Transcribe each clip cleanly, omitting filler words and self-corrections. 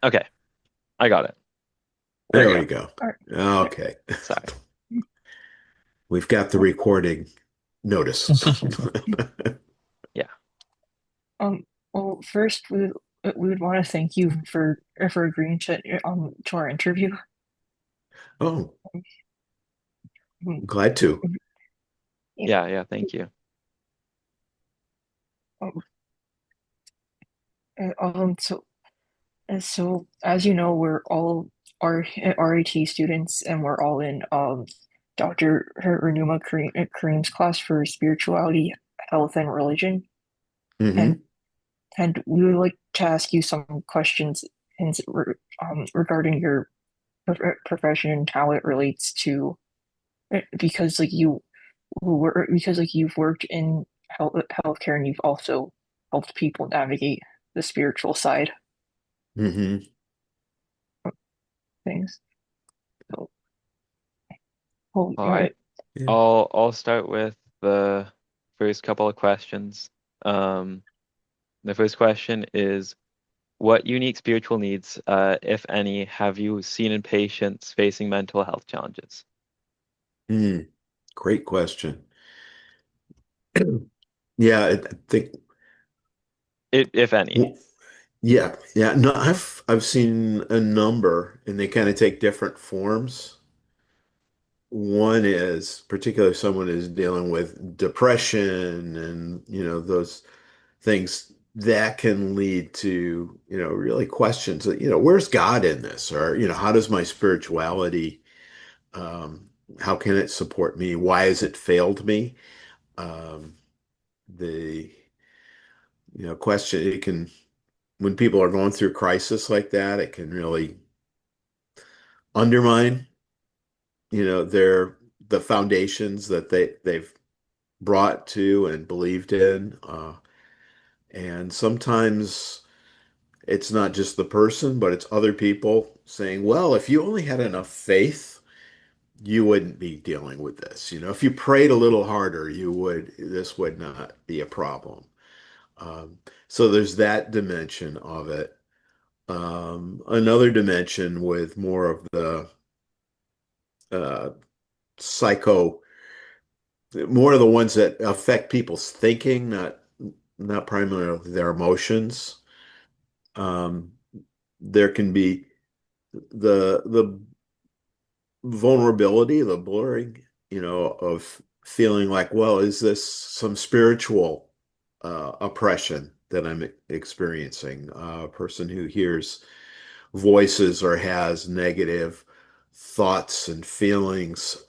Okay, I got it. There There you go. we go. All right. Okay. Sorry. We've got the Well, recording notice. yeah. Um, well, first we would want to thank you for agreeing to our interview. Oh, Um, glad um, to. yeah, Yeah, yeah, thank you. um, so as you know, we're all our RAT students, and we're all in Dr. Renuma Kareem's class for spirituality, health, and religion, and Hmm. we would like to ask you some questions regarding your profession and how it relates to because you've worked in healthcare and you've also helped people navigate the spiritual side Hmm. of things. So, well, All right. Yeah. I'll start with the first couple of questions. Um, the first question is, what unique spiritual needs, if any, have you seen in patients facing mental health challenges? Mm, great question. Yeah, I think. If any. Yeah, yeah. No, I've seen a number, and they kind of take different forms. One is particularly someone is dealing with depression and those things that can lead to really questions that where's God in this, or how does my spirituality, um, how can it support me? Why has it failed me? Um, the question, it can, when people are going through crisis like that, it can really undermine their the foundations that they've brought to and believed in. And sometimes it's not just the person, but it's other people saying, well, if you only had enough faith, you wouldn't be dealing with this. If you prayed a little harder, this would not be a problem. Um, so there's that dimension of it. Another dimension with more of the uh, psycho, more of the ones that affect people's thinking, not primarily their emotions. Um, there can be the vulnerability, the blurring, of feeling like, well, is this some spiritual oppression that I'm experiencing? A person who hears voices or has negative thoughts and feelings,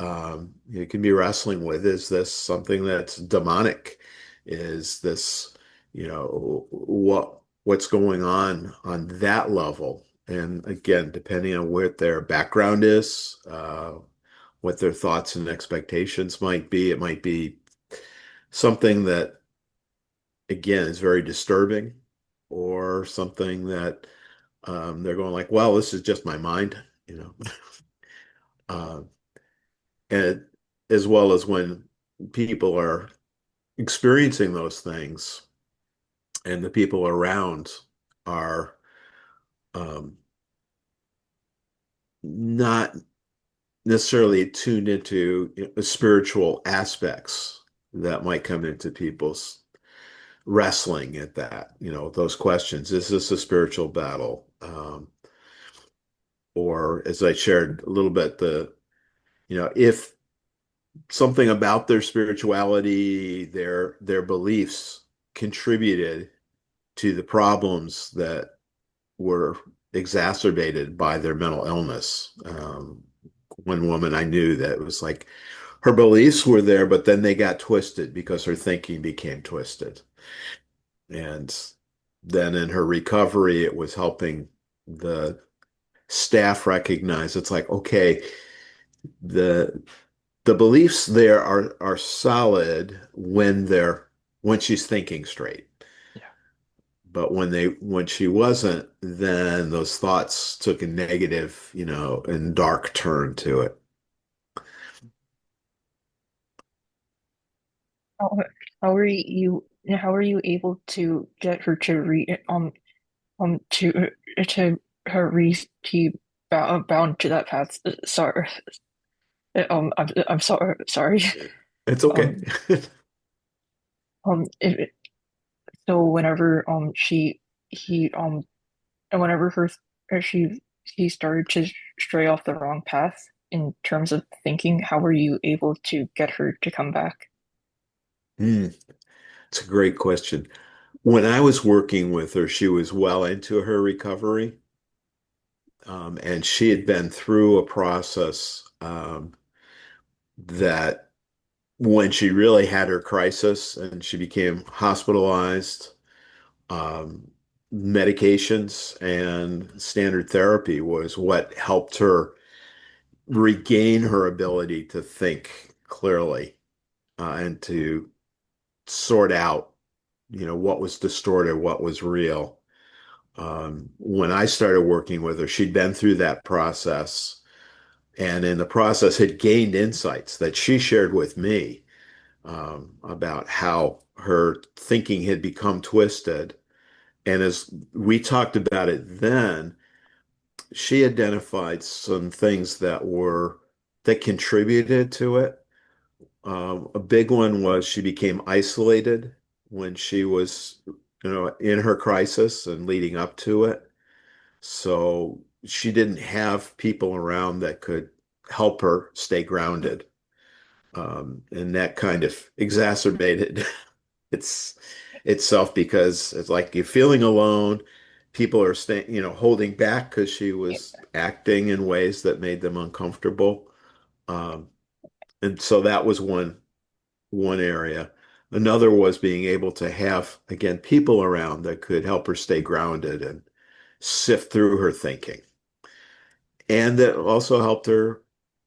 you can be wrestling with, is this something that's demonic? Is this, what's going on that level? And again, depending on what their background is, what their thoughts and expectations might be, it might be something that, again, is very disturbing, or something that they're going like, well, this is just my mind, you know. uh, and as well as when people are experiencing those things and the people around are um, not necessarily tuned into spiritual aspects that might come into people's wrestling at that, those questions. Is this a spiritual battle? Or as I shared a little bit, if something about their spirituality, their beliefs contributed to the problems that were exacerbated by their mental illness. One woman I knew that was like her beliefs were there, but then they got twisted because her thinking became twisted. And then in her recovery, it was helping the staff recognize, it's like, okay, the the beliefs there are solid when she's thinking straight. Yeah. But when she wasn't, then those thoughts took a negative, and dark turn to it. how, how are you able to get her to read to he bound to that path. Sorry, I'm sorry. It's okay. Um, it, so whenever he and whenever she he started to stray off the wrong path in terms of thinking, how were you able to get her to come back? Hmm, it's a great question. When I was working with her, she was well into her recovery, and she had been through a process that when she really had her crisis and she became hospitalized, um, medications and standard therapy was what helped her regain her ability to think clearly, and to sort out, what was distorted, what was real. When I started working with her, she'd been through that process and in the process had gained insights that she shared with me, about how her thinking had become twisted. And as we talked about it then, she identified some things that contributed to it. A big one was she became isolated when she was, in her crisis and leading up to it. So she didn't have people around that could help her stay grounded. And that kind of exacerbated its itself because it's like you're feeling alone. People are staying, holding back because she was acting in ways that made them uncomfortable. Um, and so that was one area. Another was being able to have, again, people around that could help her stay grounded and sift through her thinking. And that also helped her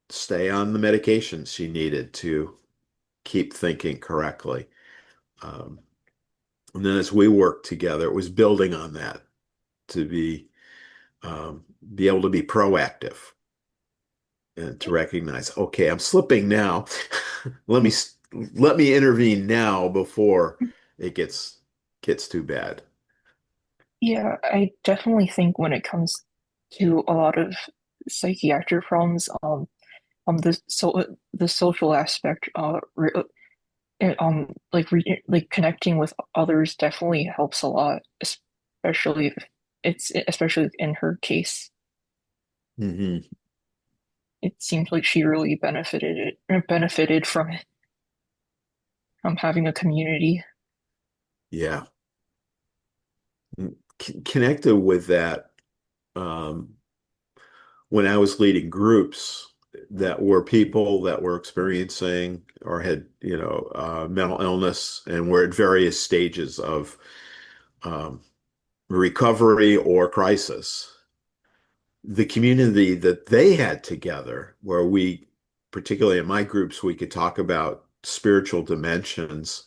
stay on the medications she needed to keep thinking correctly. Um, and then as we worked together, it was building on that to um, be able to be proactive and to recognize, okay, I'm slipping now. let me let me intervene now before it gets too bad. Yeah, I definitely think when it comes to a lot of psychiatric problems, the social aspect, like connecting with others definitely helps a lot, especially in her case. Hmm. It seems like she really benefited from having a community. Yeah. Connected with that, um, when I was leading groups that were people that were experiencing or had, mental illness and were at various stages of um, recovery or crisis, the community that they had together, where we, particularly in my groups, we could talk about spiritual dimensions,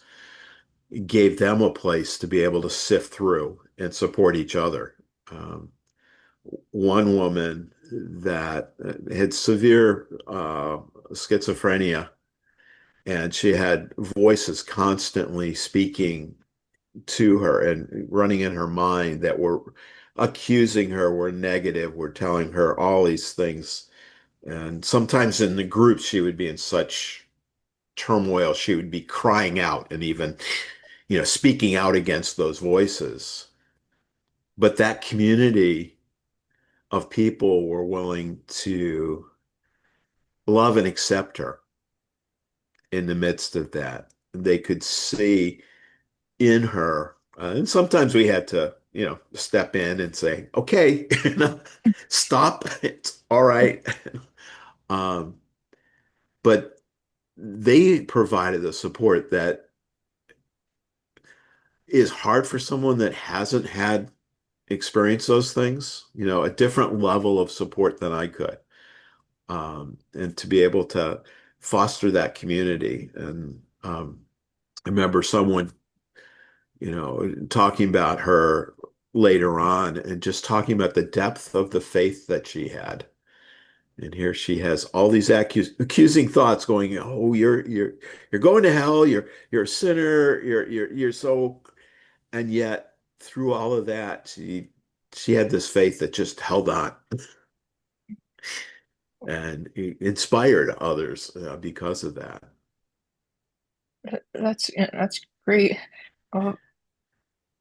gave them a place to be able to sift through and support each other. Um, One woman that had severe schizophrenia, and she had voices constantly speaking to her and running in her mind that were accusing her, were negative, were telling her all these things. And sometimes in the group, she would be in such turmoil, she would be crying out and even, speaking out against those voices. But that community of people were willing to love and accept her in the midst of that. They could see in her, and sometimes we had to, step in and say, okay, stop, it's all right. Um, but they provided the support that is hard for someone that hasn't had experienced those things, a different level of support than I could. And to be able to foster that community. And I remember someone, talking about her later on and just talking about the depth of the faith that she had. And here she has all these accusing thoughts going, oh, you're going to hell, you're a sinner, you're so, and yet through all of that, she she had this faith that just held on and inspired others because of that. That's yeah, that's great. Uh,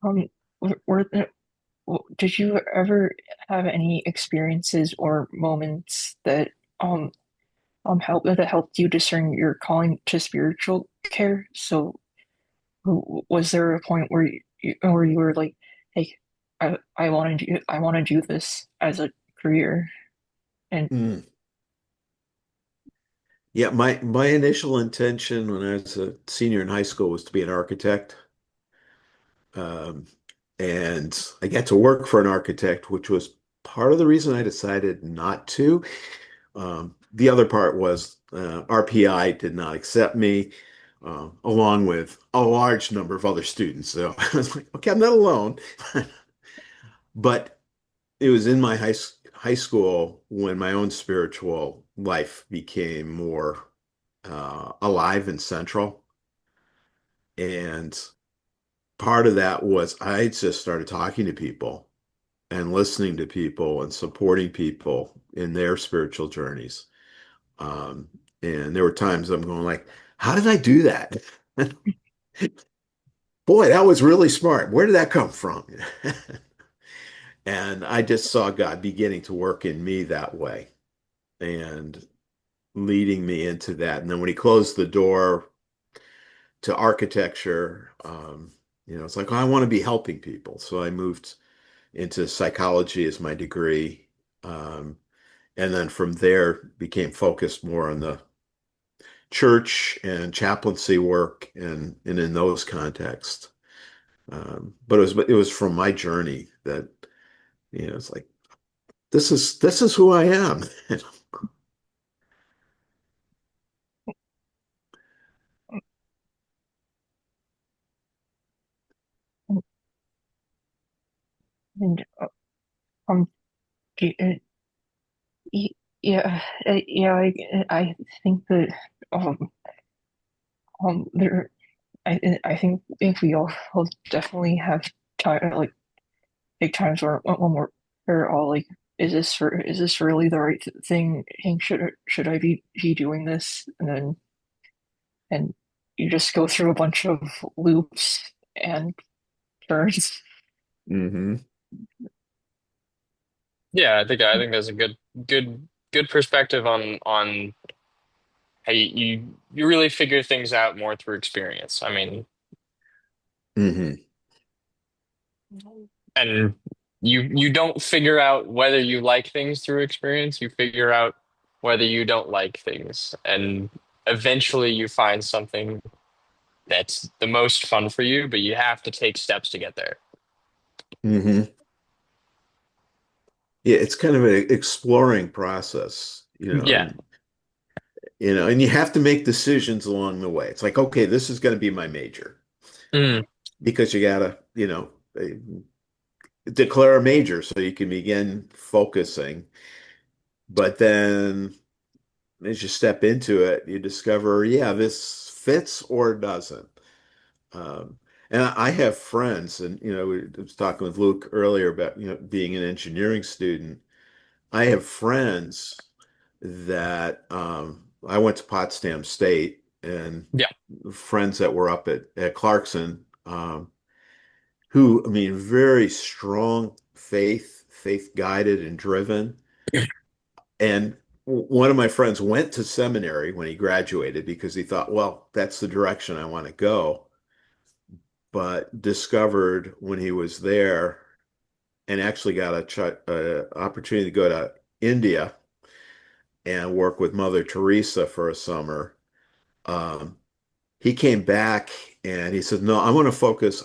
um, did you ever have any experiences or moments that um helped you discern your calling to spiritual care? So, was there a point where where you were like, "Hey, I want to do this as a career," and Mm. Yeah, my initial intention when I was a senior in high school was to be an architect. Um, and I got to work for an architect, which was part of the reason I decided not to. The other part was RPI did not accept me, along with a large number of other students. So I was like, okay, I'm not alone. But it was in my high school when my own spiritual life became more alive and central. And part of that was I just started talking to people and listening to people and supporting people in their spiritual journeys. Um, and there were times I'm going like, how did I do that? Boy, that was really smart. Where did that come from? And I just saw God beginning to work in me that way and leading me into that. And then when he closed the door to architecture, it's like, oh, I want to be helping people. So I moved into psychology as my degree. Um, and then from there became focused more on the church and chaplaincy work and in those contexts. But it was from my journey that it's like this is who I am. and um, do you- yeah, yeah, I think that um there I think if we all definitely have time like big times where when we're all like, is this really the right thing? Hank, should I be doing this? And you just go through a bunch of loops and turns. Hmm. Yeah, I think that's a good perspective on how you really figure things out more through experience. I mean, Hmm. and you don't figure out whether you like things through experience, you figure out whether you don't like things. And eventually you find something that's the most fun for you, but you have to take steps to get there. Hmm. Yeah, it's kind of an exploring process, Yeah. and you have to make decisions along the way. It's like, okay, this is going to be my major Mm, because you gotta, declare a major so you can begin focusing. But then as you step into it, you discover, yeah, this fits or doesn't. Um, and I have friends, and I was talking with Luke earlier about being an engineering student. I have friends that I went to Potsdam State, and yeah. friends that were up at Clarkson, who, I mean, very strong faith guided and driven. And one of my friends went to seminary when he graduated because he thought, well, that's the direction I want to go. But discovered when he was there and actually got a opportunity to go to India and work with Mother Teresa for a summer. Um, he came back and he said, no, I want to focus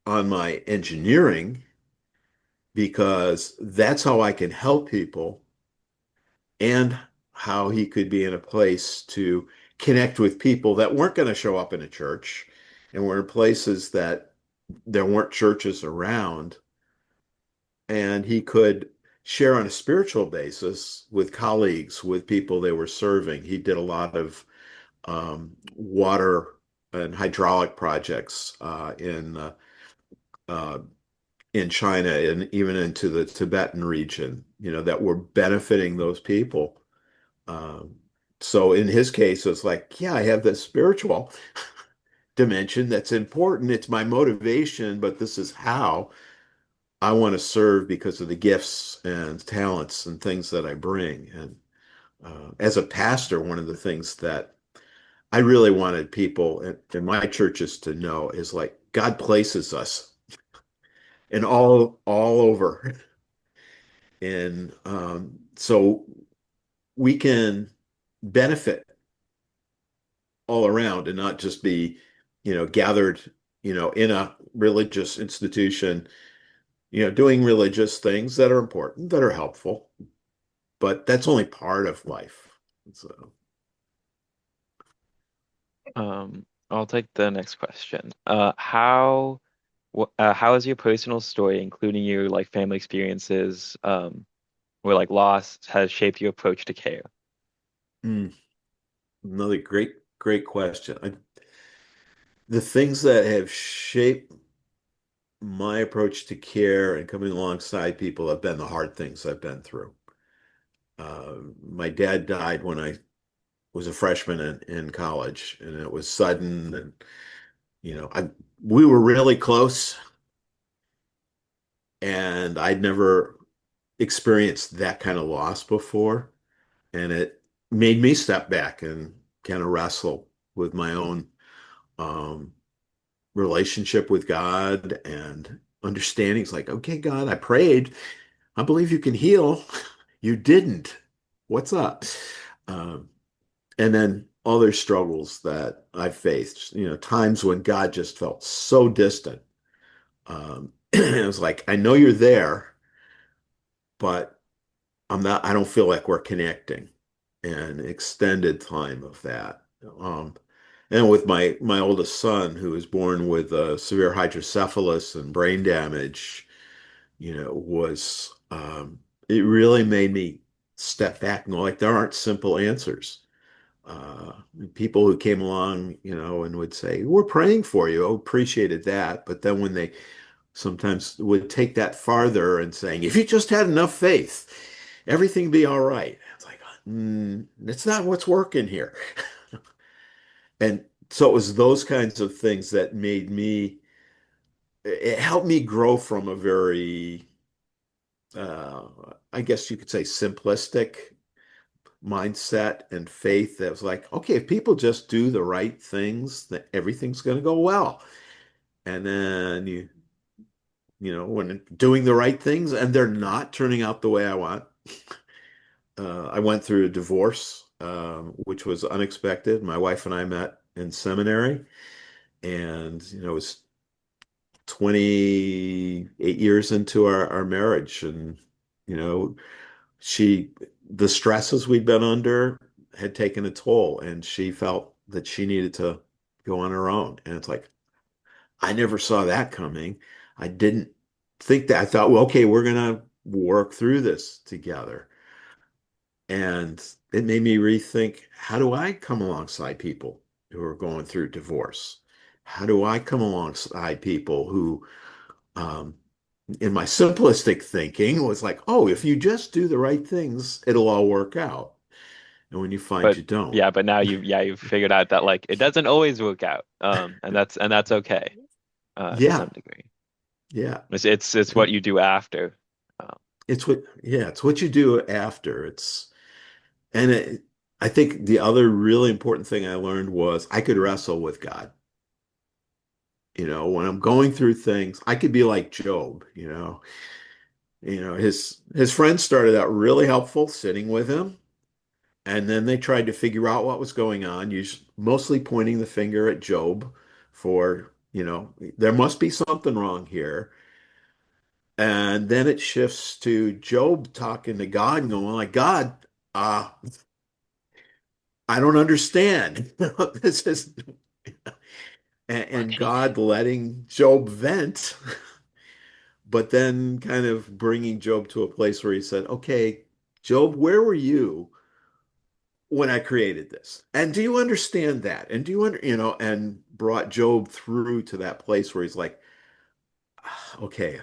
on my engineering because that's how I can help people and how he could be in a place to connect with people that weren't going to show up in a church and were in places that there weren't churches around. And he could share on a spiritual basis with colleagues, with people they were serving. He did a lot of water and hydraulic projects in uh, in China and even into the Tibetan region, that were benefiting those people. Um, so in his case, it's like, yeah, I have this spiritual dimension that's important. It's my motivation, but this is how I want to serve because of the gifts and talents and things that I bring. And as a pastor, one of the things that I really wanted people in my churches to know is like God places us in all over, and so we can benefit all around and not just be, gathered, in a religious institution, doing religious things that are important, that are helpful, but that's only part of life. So, I'll take the next question. How has your personal story, including your like family experiences, where like loss has shaped your approach to care? mm, another great question. The things that have shaped my approach to care and coming alongside people have been the hard things I've been through. My dad died when I was a freshman in college, and it was sudden. And we were really close, and I'd never experienced that kind of loss before, and it made me step back and kind of wrestle with my own um, relationship with God and understandings. Like, okay, God, I prayed. I believe you can heal. You didn't. What's up? Um, and then other struggles that I faced, times when God just felt so distant. It was like, I know you're there, but I don't feel like we're connecting. And extended time of that. Um, and with my oldest son, who was born with severe hydrocephalus and brain damage, was it really made me step back and go like there aren't simple answers. Uh, People who came along, and would say, "We're praying for you." I appreciated that, but then when they sometimes would take that farther and saying, "If you just had enough faith, everything would be all right." It's like, it's not what's working here. And so it was those kinds of things that it helped me grow from a very, uh, I guess you could say, simplistic mindset and faith that was like, okay, if people just do the right things, that everything's going to go well. And then when doing the right things and they're not turning out the way I want. I went through a divorce, which was unexpected. My wife and I met in seminary, and it was 28 years into our marriage, and you know, she the stresses we'd been under had taken a toll, and she felt that she needed to go on her own. And it's like, I never saw that coming. I didn't think that. I thought, well, okay, we're gonna work through this together. And it made me rethink, how do I come alongside people who are going through divorce? How do I come alongside people who, um, in my simplistic thinking, was like, oh, if you just do the right things, it'll all work out. And when you find But you don't, yeah, but now you've figured out that like it doesn't always work out. And that's okay, to yeah, some degree. yeah. It's what you do after. Um, It's what you do after. And I think the other really important thing I learned was I could wrestle with God. When I'm going through things, I could be like Job. His friends started out really helpful, sitting with him, and then they tried to figure out what was going on, mostly pointing the finger at Job for, there must be something wrong here. And then it shifts to Job talking to God and going like, God, uh, I don't understand. This is and Okay. God letting Job vent, but then kind of bringing Job to a place where he said, okay, Job, where were you when I created this? And do you understand that? And do you and brought Job through to that place where he's like, "Ah, okay,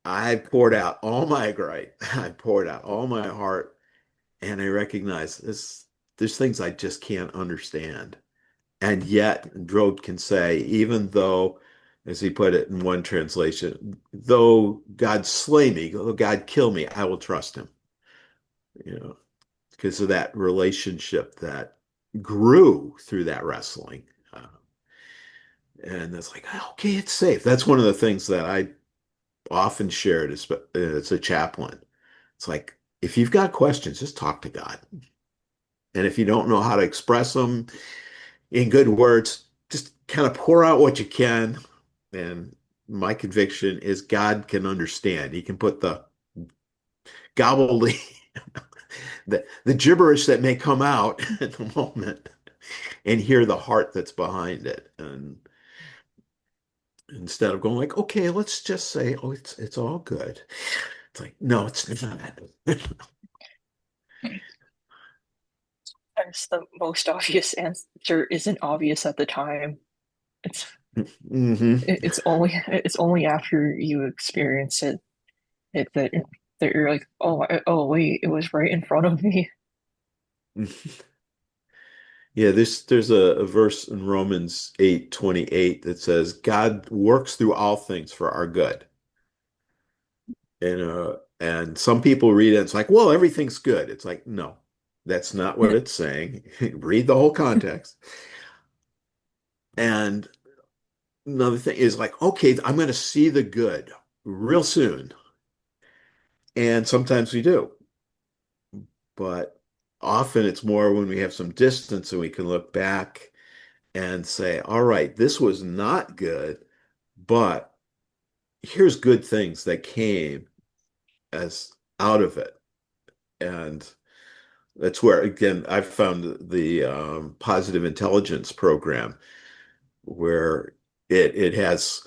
I poured out all my gripe. I poured out all my heart, and I recognize this. There's things I just can't understand. And yet, Drode can say, even though, as he put it in one translation, though God slay me, though God kill me, I will trust him. You know, because of that relationship that grew through that wrestling. And it's like, okay, it's safe. That's one of the things that I often shared as a chaplain. It's like, if you've got questions, just talk to God. And if you don't know how to express them in good words, just kind of pour out what you can. And my conviction is God can understand. He can put the gobbledygook, the gibberish that may come out at the moment, and hear the heart that's behind it. And instead of going like, okay, let's just say, oh, it's all good. It's like, no, it's not. Sometimes the most obvious answer isn't obvious at the time. It's Hmm. it's only after you experience it that you're like, oh wait, it was right in front of me. Yeah, there's a verse in Romans 8:28 that says God works through all things for our good. And some people read it, it's like, well, everything's good. It's like, no, that's not what it's saying. Read the whole context. And another thing is like, okay, I'm going to see the good real soon. And sometimes we do, but often it's more when we have some distance and we can look back and say, all right, this was not good, but here's good things that came as out of it. And that's where, again, I've found the positive intelligence program where it has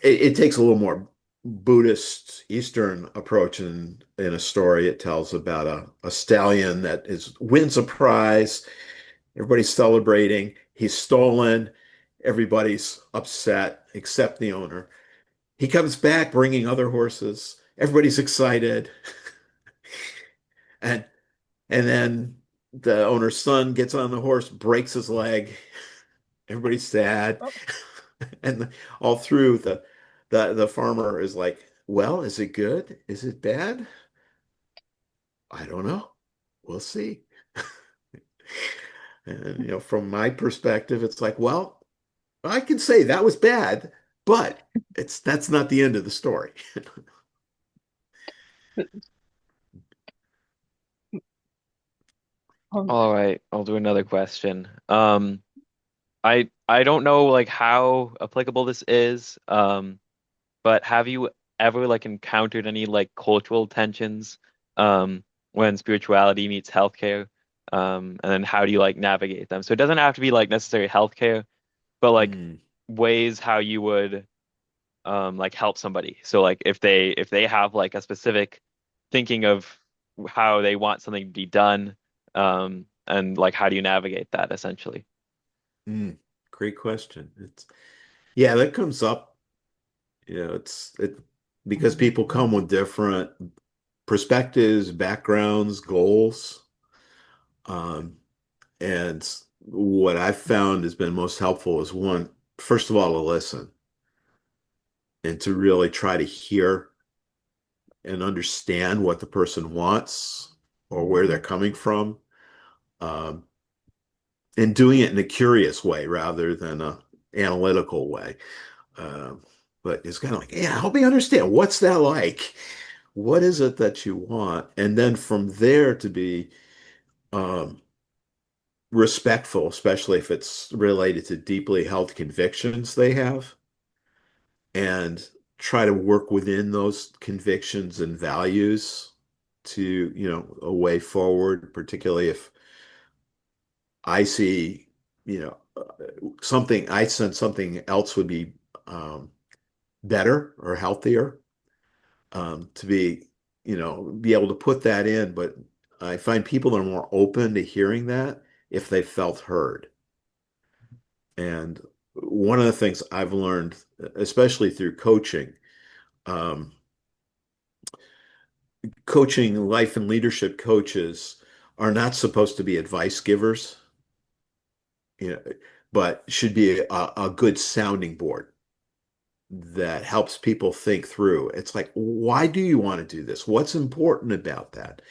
it takes a little more Buddhist Eastern approach in a story. It tells about a stallion that wins a prize. Everybody's celebrating. He's stolen. Everybody's upset except the owner. He comes back bringing other horses. Everybody's excited. And and then the owner's son gets on the horse, breaks his leg. Everybody's sad. Oh, And all through the farmer is like, well, is it good? Is it bad? I don't know. We'll see. And from my perspective, it's like, well, I can say that was bad, but that's not the end of the story. um, All right, I'll do another question. I don't know like how applicable this is, but have you ever like encountered any like cultural tensions when spirituality meets healthcare? And then how do you like navigate them? So it doesn't have to be like necessarily healthcare, but like Mm, ways how you would like help somebody. So like if they have like a specific thinking of how they want something to be done, and like how do you navigate that essentially? mm. Great question. Yeah, that comes up. It because people come with different perspectives, backgrounds, goals. Um, and what I've found has been most helpful is one, first of all, to listen and to really try to hear and understand what the person wants or where they're coming from, um, and doing it in a curious way rather than a analytical way. Um, but it's kind of like, yeah, help me understand what's that like? What is it that you want? And then from there to be um, respectful, especially if it's related to deeply held convictions they have, and try to work within those convictions and values to, a way forward, particularly if I see, I sense something else would be um, better or healthier, to be able to put that in. But I find people are more open to hearing that if they felt heard. And one of the things I've learned, especially through coaching, um, coaching life and leadership coaches are not supposed to be advice givers, you know, but should be a good sounding board that helps people think through. It's like, why do you want to do this? What's important about that?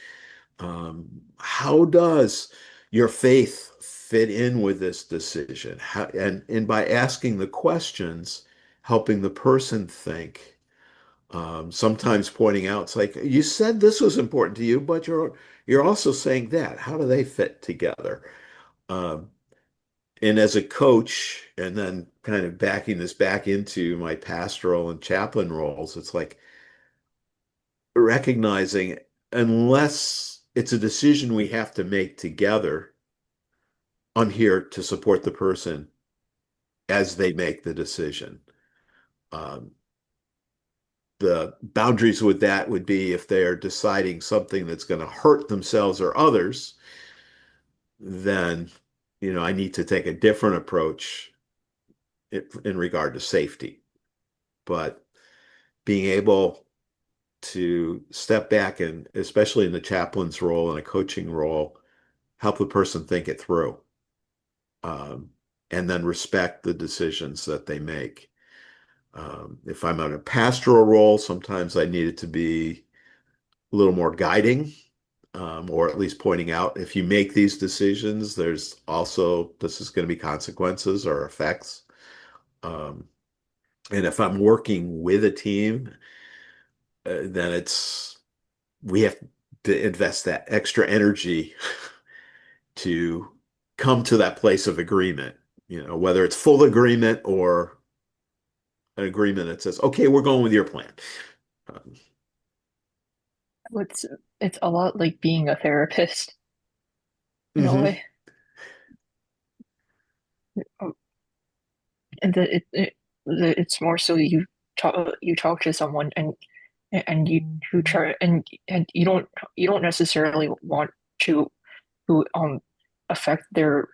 How does your faith fit in with this decision? And by asking the questions, helping the person think. Sometimes pointing out, it's like you said this was important to you, but you're also saying that. How do they fit together? Um, and as a coach, and then kind of backing this back into my pastoral and chaplain roles, it's like recognizing unless it's a decision we have to make together, I'm here to support the person as they make the decision. Um, the boundaries with that would be if they're deciding something that's going to hurt themselves or others, then I need to take a different approach in regard to safety. But being able to step back and, especially in the chaplain's role and a coaching role, help the person think it through, um, and then respect the decisions that they make. If I'm in a pastoral role, sometimes I need it to be a little more guiding, or at least pointing out if you make these decisions, there's also this is going to be consequences or effects. Um, and if I'm working with a team, then we have to invest that extra energy to come to that place of agreement, whether it's full agreement or an agreement that says, okay, we're going with your plan. Um, It's it's a lot like being a therapist in a mhm, way. Um, and it's more so you talk to someone and you try and you don't necessarily want to affect their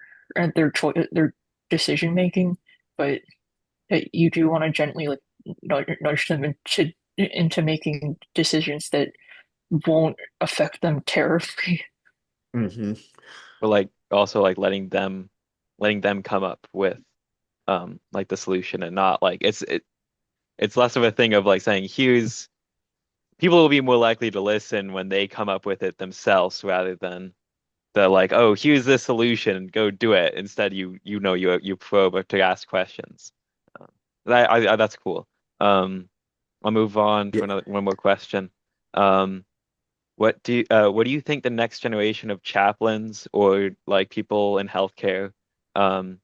choice their decision making, but that you do want to gently like nudge them into making decisions that won't affect them terribly. mhm. But like also like letting them come up with like the solution and not like it's less of a thing of like saying here's people will be more likely to listen when they come up with it themselves rather than the like, oh, here's the solution, go do it. Instead, you probe to ask questions. Um, that's cool. Um, I'll move on Yeah. to another one more question. Um, what do you think the next generation of chaplains or like people in healthcare, um,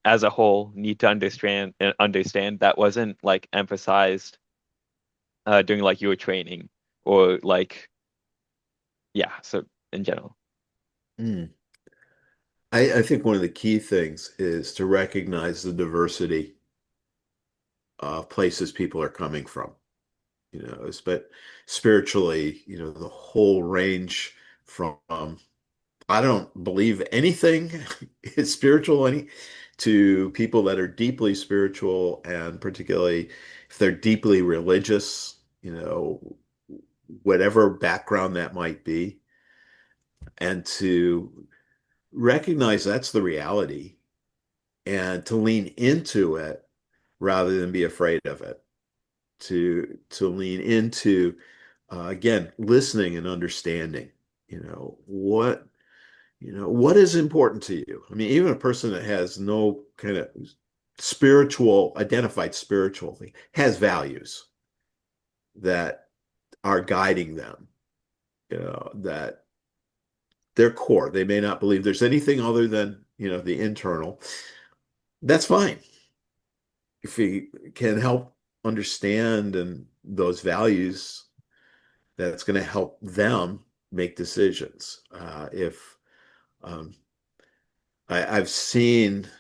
as a whole need to understand that wasn't like emphasized during like your training or like yeah, so in general. Mm. I think one of the key things is to recognize the diversity of places people are coming from. But spiritually, the whole range from I don't believe anything is spiritual to people that are deeply spiritual, and particularly if they're deeply religious, whatever background that might be, and to recognize that's the reality and to lean into it rather than be afraid of it, to lean into, again, listening and understanding, what is important to you. I mean, even a person that has no kind of identified spiritual thing has values that are guiding them, that their core. They may not believe there's anything other than, the internal. That's fine. If we can help understand and those values, that's going to help them make decisions. If um, I've seen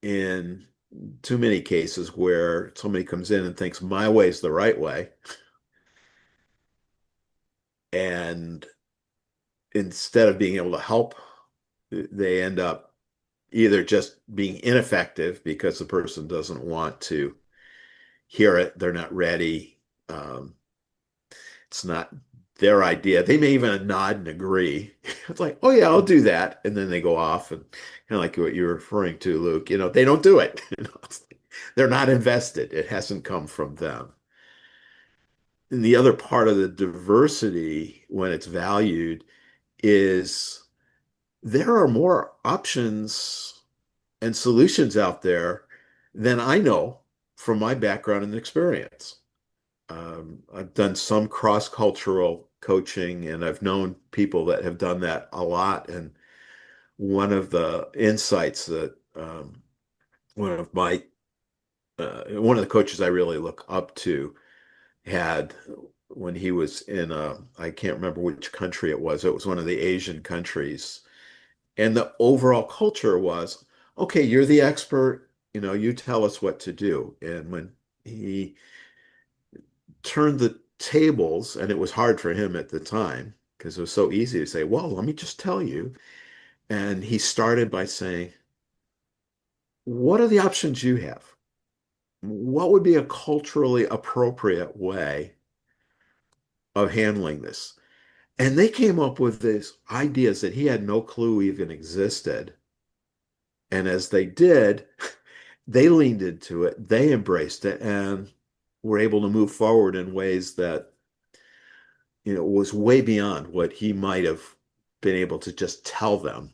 in too many cases where somebody comes in and thinks my way is the right way, and instead of being able to help, they end up either just being ineffective because the person doesn't want to hear it, they're not ready. Um, It's not their idea. They may even nod and agree. It's like, oh yeah, I'll do that. And then they go off and kind of like what you're referring to, Luke, they don't do it. They're not invested. It hasn't come from them. And the other part of the diversity when it's valued is there are more options and solutions out there than I know from my background and experience. I've done some cross-cultural coaching, and I've known people that have done that a lot. And one of the insights that one of the coaches I really look up to had when he was in I can't remember which country it was. It was one of the Asian countries, and the overall culture was, okay, you're the expert, you tell us what to do. And when he turned the tables, and it was hard for him at the time because it was so easy to say, well, let me just tell you. And he started by saying, what are the options you have? What would be a culturally appropriate way of handling this? And they came up with these ideas that he had no clue even existed. And as they did, they leaned into it, they embraced it, and were able to move forward in ways that, was way beyond what he might have been able to just tell them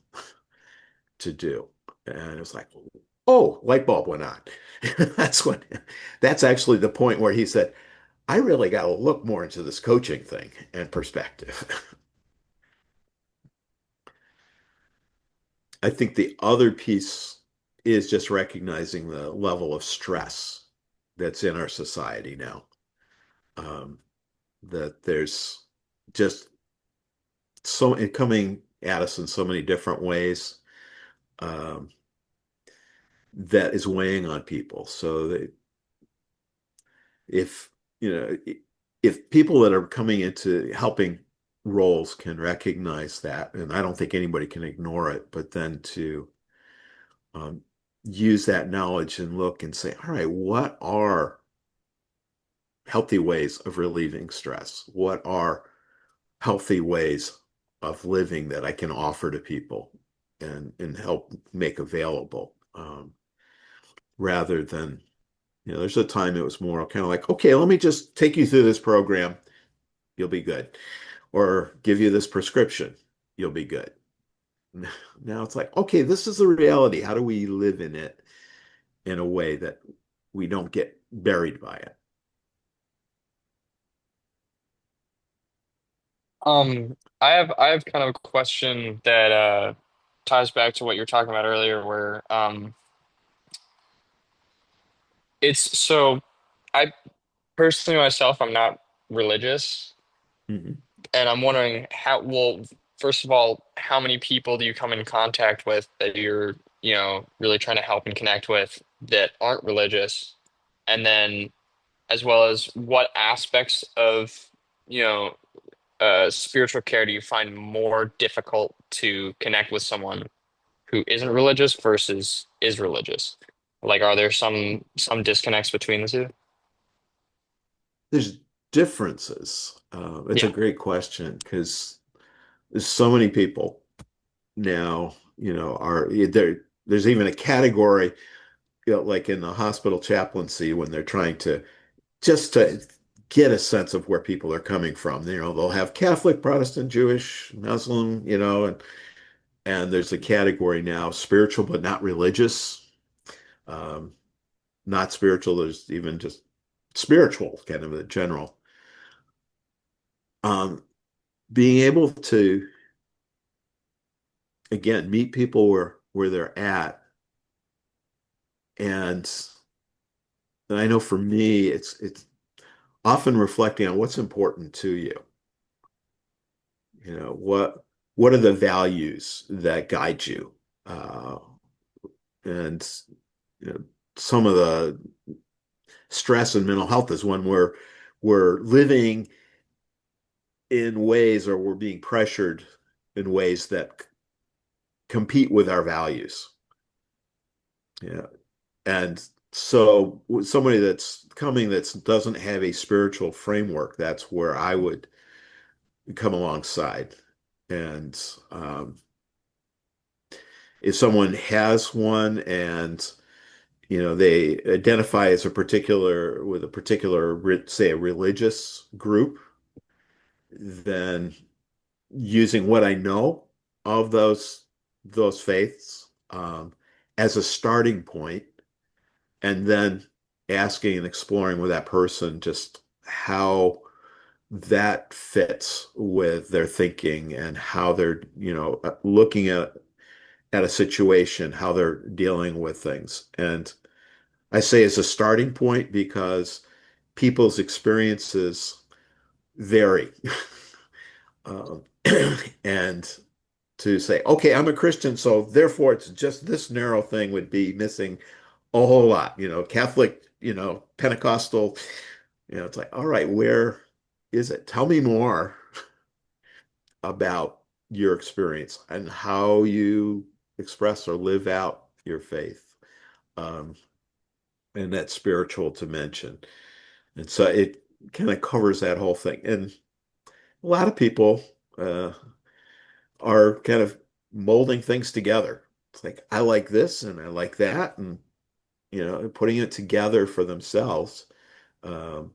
to do. And it was like, oh, light bulb went on. That's what, that's actually the point where he said, I really got to look more into this coaching thing and perspective. I think the other piece is just recognizing the level of stress that's in our society now. Um, that there's just so it coming at us in so many different ways, um, that is weighing on people. So that if you know if people that are coming into helping roles can recognize that, and I don't think anybody can ignore it, but then to um, use that knowledge and look and say, all right, what are healthy ways of relieving stress? What are healthy ways of living that I can offer to people and help make available, rather than, there's a time it was more kind of like, okay, let me just take you through this program, you'll be good, or give you this prescription, you'll be good. Now it's like, okay, this is the reality. How do we live in it in a way that we don't get buried by it? I have kind of a question that ties back to what you were talking about earlier, where it's so I personally myself, I'm not religious, Mhm. and I'm wondering well, first of all, how many people do you come in contact with that you're, really trying to help and connect with that aren't religious? And then as well as what aspects of, you know, spiritual care do you find more difficult to connect with someone who isn't religious versus is religious? Like, are there some disconnects between the two? There's differences. It's a Yeah. great question because there's so many people now, are there. There's even a category, like in the hospital chaplaincy, when they're trying to just to get a sense of where people are coming from. They'll have Catholic, Protestant, Jewish, Muslim, and there's a category now, spiritual but not religious. Um, Not spiritual, there's even just spiritual, kind of a general. Um, Being able to, again, meet people where they're at. And I know for me, it's often reflecting on what's important to you. What are the values that guide you? Uh, and you know, some of the stress and mental health is when we're living in ways, or we're being pressured in ways that compete with our values. Yeah. And So somebody that's coming that doesn't have a spiritual framework, that's where I would come alongside. And if someone has one and they identify as a particular with a particular say a religious group, then using what I know of those faiths as a starting point, and then asking and exploring with that person just how that fits with their thinking and how they're looking at a situation, how they're dealing with things. And I say as a starting point because people's experiences vary. Um, and to say, okay, I'm a Christian, so therefore it's just this narrow thing would be missing a whole lot. Catholic, Pentecostal, it's like, all right, where is it? Tell me more about your experience and how you express or live out your faith, um, and that spiritual dimension. And so it kind of covers that whole thing. And a lot of people uh, are kind of molding things together. It's like, I like this and I like that, and putting it together for themselves. Um,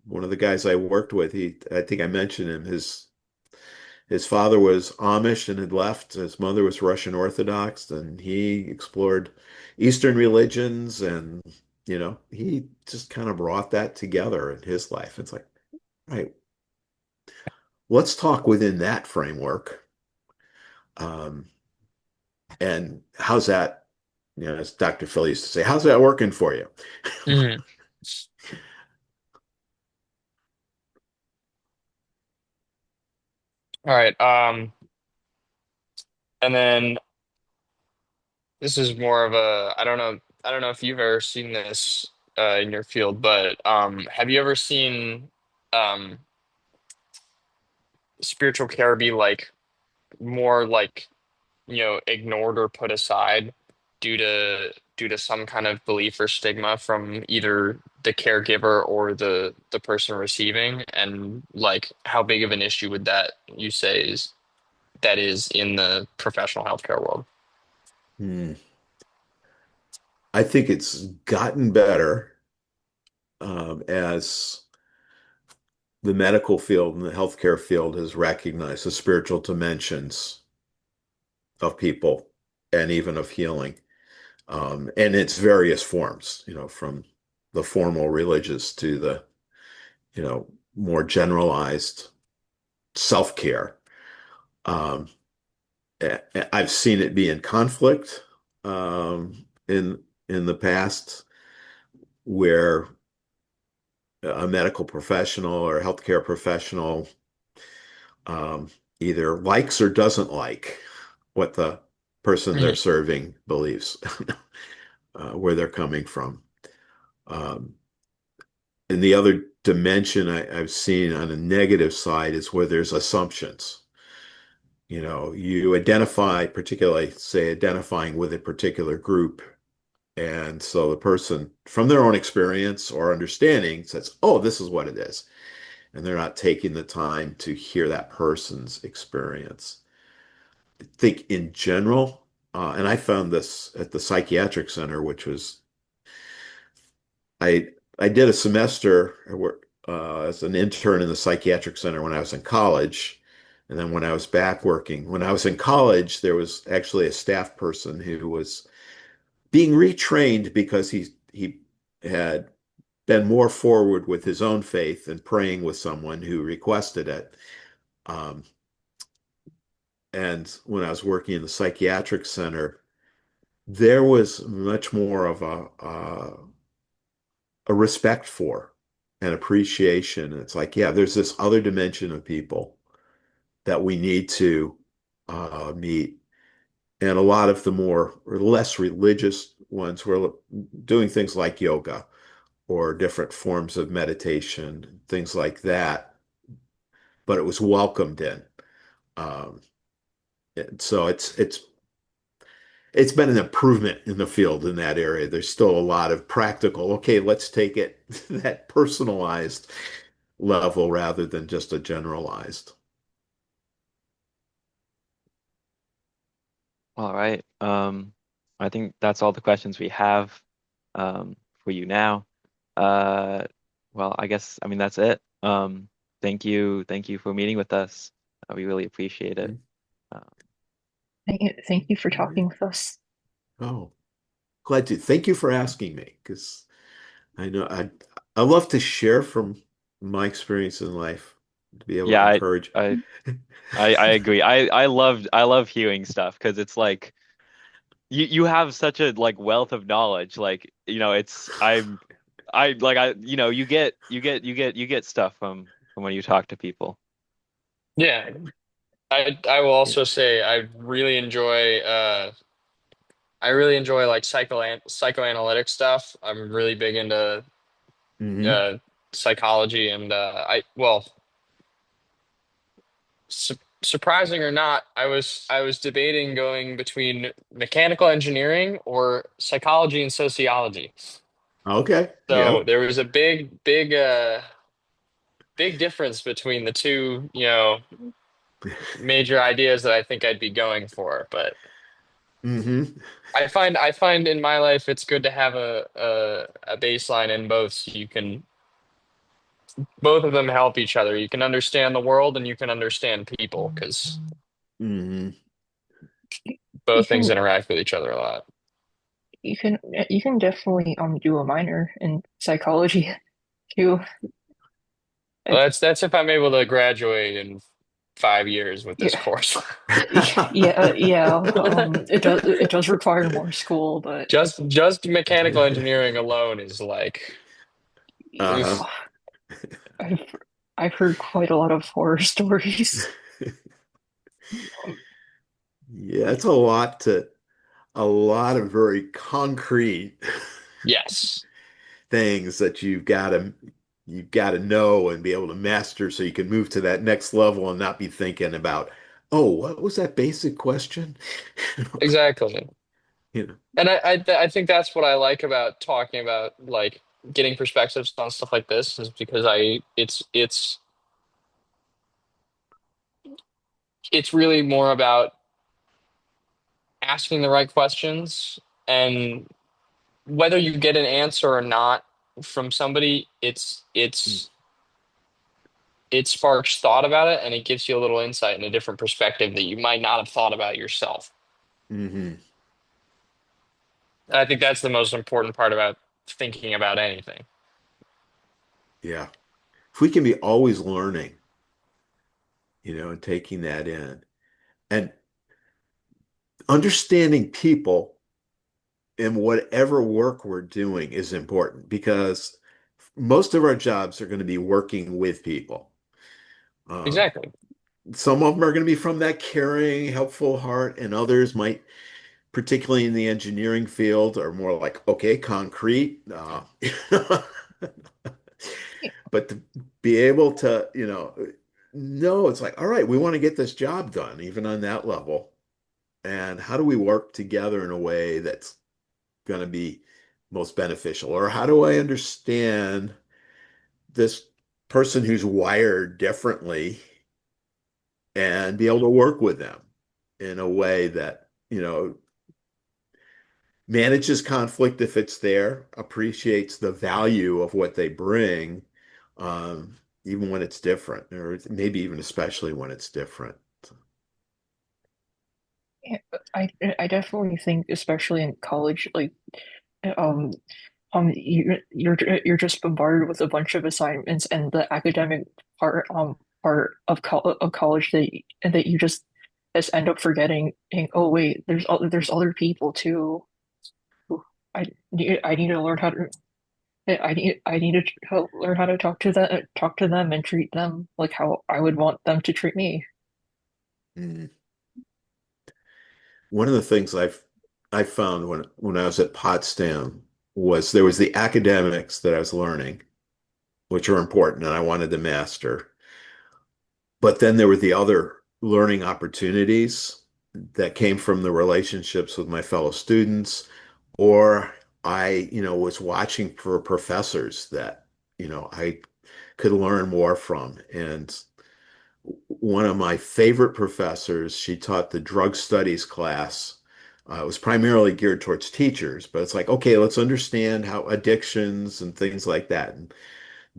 One of the guys I worked with, I think I mentioned him, his father was Amish and had left. His mother was Russian Orthodox, and he explored Eastern religions, and he just kind of brought that together in his life. It's like, right, let's talk within that framework. Um, and how's that, as Dr. Phil used to say, how's that working for you? Mhm. All right. And then this is more of a, I don't know if you've ever seen this in your field, but have you ever seen um, spiritual care be like more like, ignored or put aside due to some kind of belief or stigma from either the caregiver or the person receiving? And like, how big of an issue would that you say is in the professional healthcare world? Hmm. I think it's gotten better as the medical field and the healthcare field has recognized the spiritual dimensions of people and even of healing, and its various forms, from the formal religious to the, more generalized self-care. Um, I've seen it be in conflict in the past where a medical professional or a healthcare professional um, either likes or doesn't like what the person they're Mhm. serving believes, where they're coming from. Um, and the other dimension I've seen on a negative side is where there's assumptions. You identify, particularly, say, identifying with a particular group. And so the person, from their own experience or understanding, says, oh, this is what it is. And they're not taking the time to hear that person's experience. I think in general, and I found this at the psychiatric center, which was I did a semester as an intern in the psychiatric center when I was in college, and then when I was back working, when I was in college, there was actually a staff person who was being retrained because he had been more forward with his own faith and praying with someone who requested it. Um, and when I was working in the psychiatric center, there was much more of a respect for and appreciation. And it's like, yeah, there's this other dimension of people that we need to meet. And a lot of the more or less religious ones were doing things like yoga or different forms of meditation, things like that. But it was welcomed in. Um, so it's it's been an improvement in the field in that area. There's still a lot of practical, okay, let's take it that personalized level rather than just a generalized. All right. I think that's all the questions we have for you now. Uh, well, I mean that's it. Thank you for meeting with us. We really appreciate it. Uh, Thank you for All right. talking with us. Oh, glad to. Thank you for asking me because I know I love to share from my experience in life to be able to yeah, encourage. I I agree. I love hearing stuff because it's like you have such a like wealth of knowledge. Like, it's you get stuff from when you talk to people. Yeah, I will Yeah. also say I really enjoy like psychoanalytic stuff. I'm really big into Hmm. uh psychology and I well surprising or not, I was debating going between mechanical engineering or psychology and sociology. Okay. So Yep. there was a big difference between the two, major ideas that I think I'd be going for. But Hmm. I find in my life it's good to have a baseline in both so you can both of them help each other. You can understand the world and you can understand people because Hmm. You both things can interact with each other a lot. you can you can definitely do a minor in psychology too. Well, It, that's if I'm able to graduate in 5 years with this yeah, course. yeah. It does require more school, but Just mechanical engineering alone is like, Uh-huh. oof. yeah, I've I've heard quite a lot of horror stories. Yeah, it's a lot of very concrete Yes, things that you've got to know and be able to master so you can move to that next level and not be thinking about, oh, what was that basic question? exactly. You know. And I think that's what I like about talking about like getting perspectives on stuff like this is because I it's really more about asking the right questions and whether you get an answer or not from somebody, it sparks thought about it and it gives you a little insight and a different perspective that you might not have thought about yourself. Hmm. And I think that's the most important part about thinking about anything. Yeah. If we can be always learning, and taking that in and understanding people in whatever work we're doing is important because most of our jobs are going to be working with people. Uh, Exactly. some of them are going to be from that caring, helpful heart, and others might, particularly in the engineering field, are more like, okay, concrete. But to be able to, no, it's like, all right, we want to get this job done, even on that level. And how do we work together in a way that's going to be most beneficial? Or how do I understand this person who's wired differently and be able to work with them in a way that, manages conflict if it's there, appreciates the value of what they bring, even when it's different, or maybe even especially when it's different. Yeah, I definitely think, especially in college, like um you're just bombarded with a bunch of assignments and the academic part of college that you just end up forgetting. And, oh wait, there's other people too. Who I need to learn how to I need to learn how to talk to them and treat them like how I would want them to treat me. Mm. One of the things I found when I was at Potsdam was there was the academics that I was learning, which are important and I wanted to master. But then there were the other learning opportunities. that came from the relationships with my fellow students, or I, was watching for professors that, I could learn more from. And one of my favorite professors, she taught the drug studies class. It was primarily geared towards teachers, but it's like, okay, let's understand how addictions and things like that. And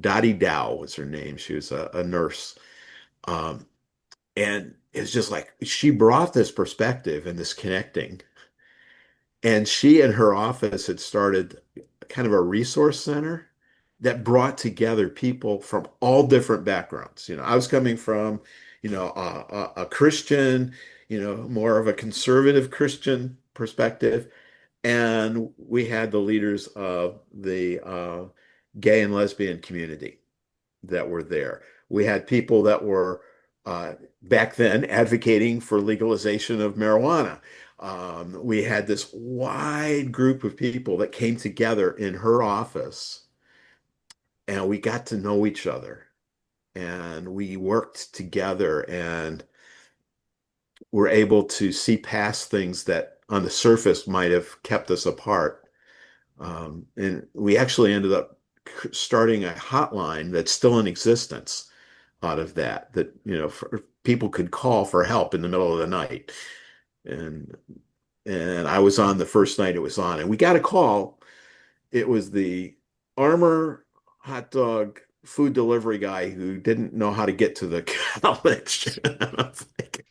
Dottie Dow was her name. She was a nurse. Um, and it's just like she brought this perspective and this connecting. And she and her office had started kind of a resource center that brought together people from all different backgrounds. I was coming from, a Christian, more of a conservative Christian perspective. And we had the leaders of the gay and lesbian community that were there. We had people that were uh, back then advocating for legalization of marijuana. We had this wide group of people that came together in her office, and we got to know each other, and we worked together, and were able to see past things that on the surface might have kept us apart. And we actually ended up starting a hotline that's still in existence out of that people could call for help in the middle of the night. And I was on the first night it was on, and we got a call. It was the Armor hot dog food delivery guy who didn't know how to get to the college.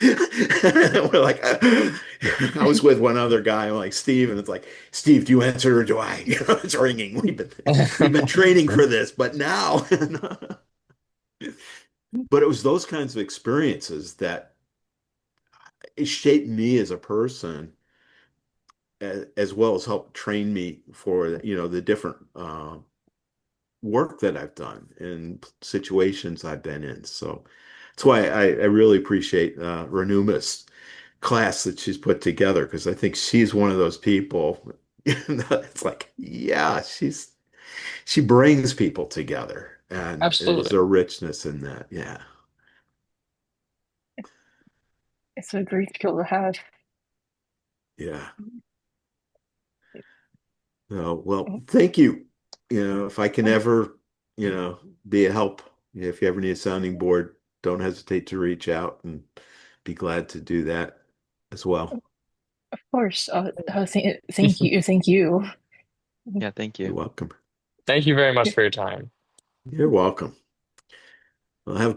We're like, I was with one other guy. I'm like, Steve, and it's like, Steve, do you answer or do I? It's ringing. We've been training for this, but now. But it was those kinds of experiences that it shaped me as a person, as well as helped train me for the different work that I've done and situations I've been in. So that's why I really appreciate Renuma's class that she's put together, because I think she's one of those people. It's like, yeah, she brings people together, and there's Absolutely. a richness in that. Yeah, It's a great skill to have. yeah. Well, thank you. If I can ever, be a help, if you ever need a sounding board, don't hesitate to reach out, and be glad to do that as well. Of course. Thank you. Yeah, thank you. You're welcome. Thank you very much for your time. You're welcome. Well, have